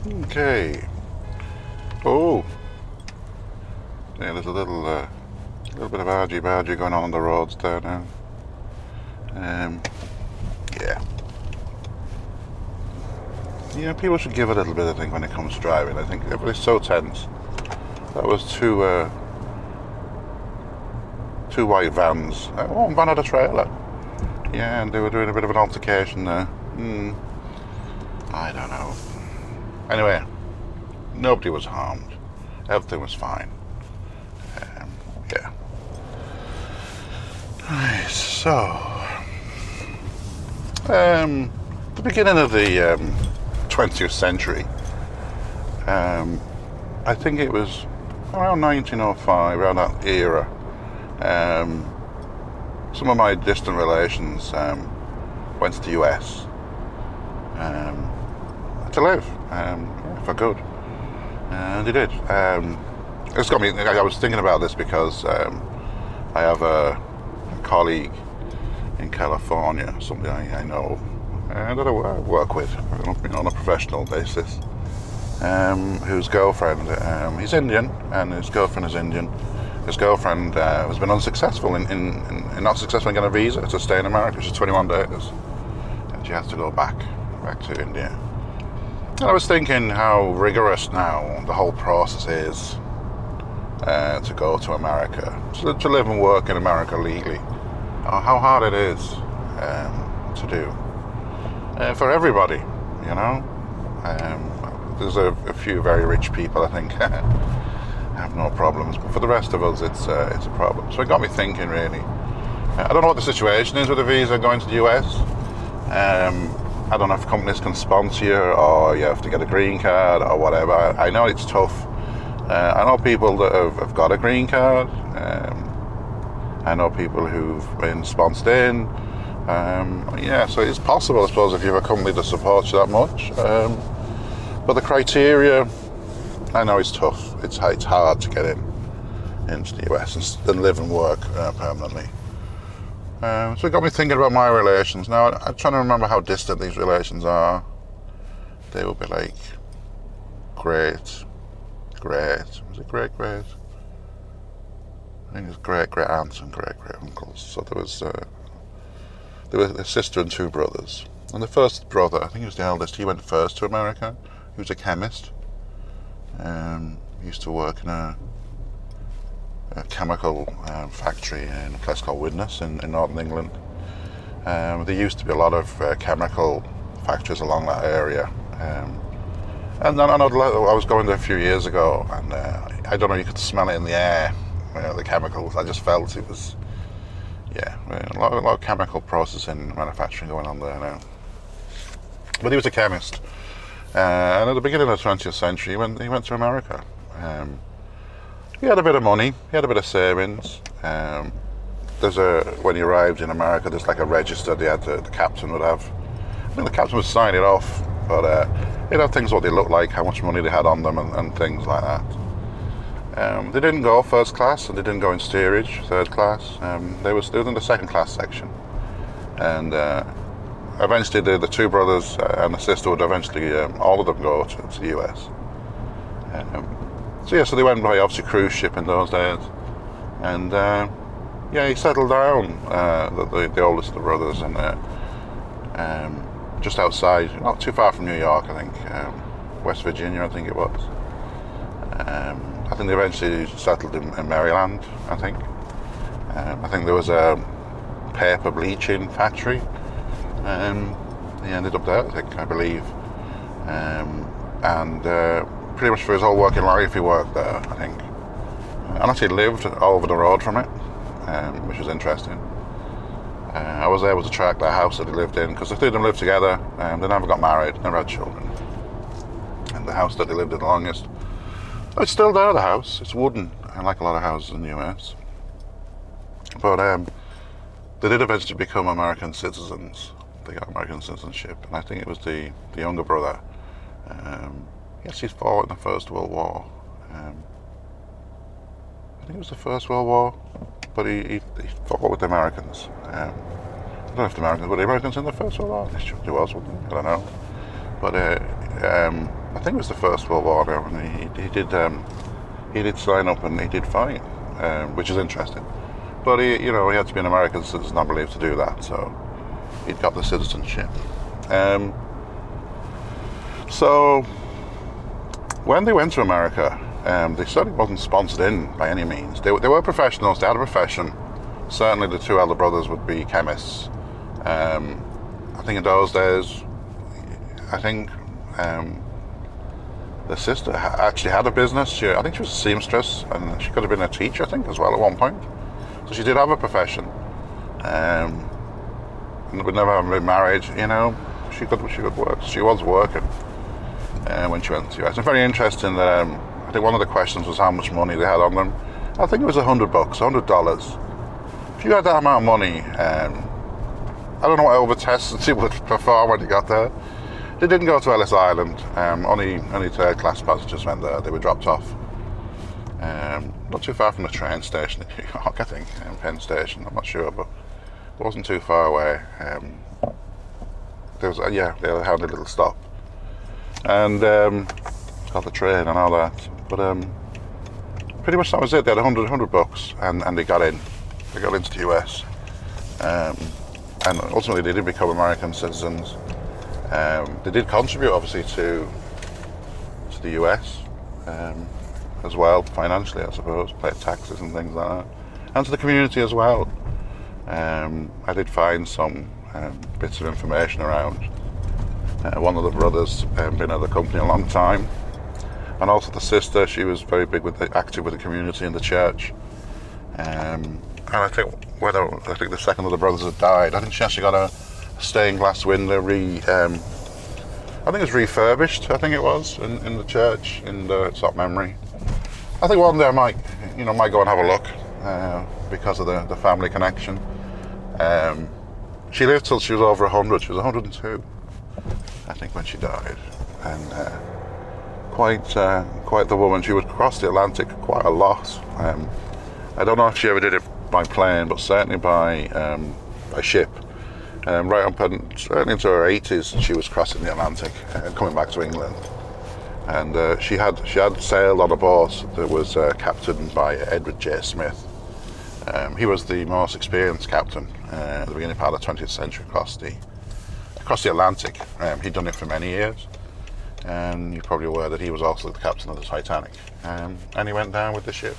Okay. Oh, yeah. There's a little bit of argy-bargy going on the roads there now. Yeah. Yeah, people should give a little bit, I think, when it comes to driving. I think everybody's so tense. That was two white vans. One van had a trailer. Yeah, and they were doing a bit of an altercation there. I don't know. Anyway, nobody was harmed. Everything was fine. Yeah. Right, so, the beginning of the 20th century, I think it was around 1905, around that era. Some of my distant relations went to the US to live, for good, and they did. It's got me. I was thinking about this because I have a colleague in California, somebody I know, that I work with on a professional basis, whose girlfriend, he's Indian, and his girlfriend is Indian. His girlfriend has been unsuccessful in not successful in getting a visa to stay in America. She's 21 days, and she has to go back to India. And I was thinking how rigorous now the whole process is to go to America, to live and work in America legally. How hard it is to do for everybody, you know. There's a few very rich people, I think, have no problems, but for the rest of us, it's a problem. So it got me thinking, really. I don't know what the situation is with a visa going to the US. I don't know if companies can sponsor you, or you have to get a green card, or whatever. I know it's tough. I know people that have got a green card. I know people who've been sponsored in. Yeah, so it's possible, I suppose, if you have a company that supports you that much. But the criteria, I know it's tough. It's hard to get into the US and live and work permanently. So it got me thinking about my relations. Now, I'm trying to remember how distant these relations are. They will be like great. Was it great? I think it's great aunts and great uncles. So there was a sister and two brothers. And the first brother, I think he was the eldest, he went first to America. He was a chemist. He used to work in a chemical factory in a place called Widnes in northern England. There used to be a lot of chemical factories along that area. And then I was going there a few years ago, and I don't know, you could smell it in the air, the chemicals. I just felt it was, a lot of chemical processing, manufacturing going on there now. But he was a chemist. And at the beginning of the 20th century, he went to America. He had a bit of money, he had a bit of savings. When he arrived in America, there's like a register the captain would have. I mean, the captain would sign it off, but he'd have things what they looked like, how much money they had on them, and things like that. They didn't go first class, and they didn't go in steerage, third class. They were in the second class section. And eventually the two brothers and the sister would eventually, all of them go to the US. So they went by obviously cruise ship in those days. And he settled down, the oldest of the brothers, and just outside, not too far from New York, I think, West Virginia, I think it was. I think they eventually settled in Maryland, I think. I think there was a paper bleaching factory. He ended up there, I believe. And pretty much for his whole working life, he worked there, I think. And actually lived over the road from it, which was interesting. I was able to track the house that he lived in, because the two of them lived together. They never got married, never had children. And the house that they lived in the longest, it's still there, the house. It's wooden, like a lot of houses in the US. But they did eventually become American citizens. They got American citizenship, and I think it was the younger brother. Yes, he fought in the First World War. I think it was the First World War, but he fought with the Americans. I don't know if the Americans were the Americans in the First World War. There was, wasn't there? I don't know. But I think it was the First World War now, and he did sign up and he did fine, which is interesting. But he had to be an American citizen, I believe, to do that. So he'd got the citizenship. So when they went to America, they certainly wasn't sponsored in by any means. They were professionals. They had a profession. Certainly, the two elder brothers would be chemists. I think in those days, the sister actually had a business. I think she was a seamstress, and she could have been a teacher, I think, as well at one point. So she did have a profession. And would never have been married. She could work. She was working when she went to the US. It's very interesting that I think one of the questions was how much money they had on them. I think it was $100, $100. If you had that amount of money, I don't know what over tests you would perform when you got there. They didn't go to Ellis Island. Only third-class passengers went there. They were dropped off. Not too far from the train station in New York, I think, Penn Station. I'm not sure, but it wasn't too far away. They had a little stop, and got the train and all that. But pretty much that was it. They had $100, and they got in. They got into the US, and ultimately they did become American citizens. They did contribute, obviously, to the US as well, financially, I suppose, paid taxes and things like that, and to the community as well. I did find some bits of information around one of the brothers been at the company a long time, and also the sister. She was very big active with the community and the church. And I think the second of the brothers had died. I think she actually got a stained glass window I think it's refurbished. I think it was in the church in the top memory. I think one day I might go and have a look because of the family connection. She lived till she was over 100. She was 102, I think, when she died, and quite the woman. She would cross the Atlantic quite a lot. I don't know if she ever did it by plane, but certainly by ship. Right up and certainly into her 80s, she was crossing the Atlantic and coming back to England. And she had sailed on a boat that was captained by Edward J. Smith. He was the most experienced captain at the beginning part of the 20th century across the Atlantic. He'd done it for many years, and you're probably aware that he was also the captain of the Titanic. And he went down with the ship.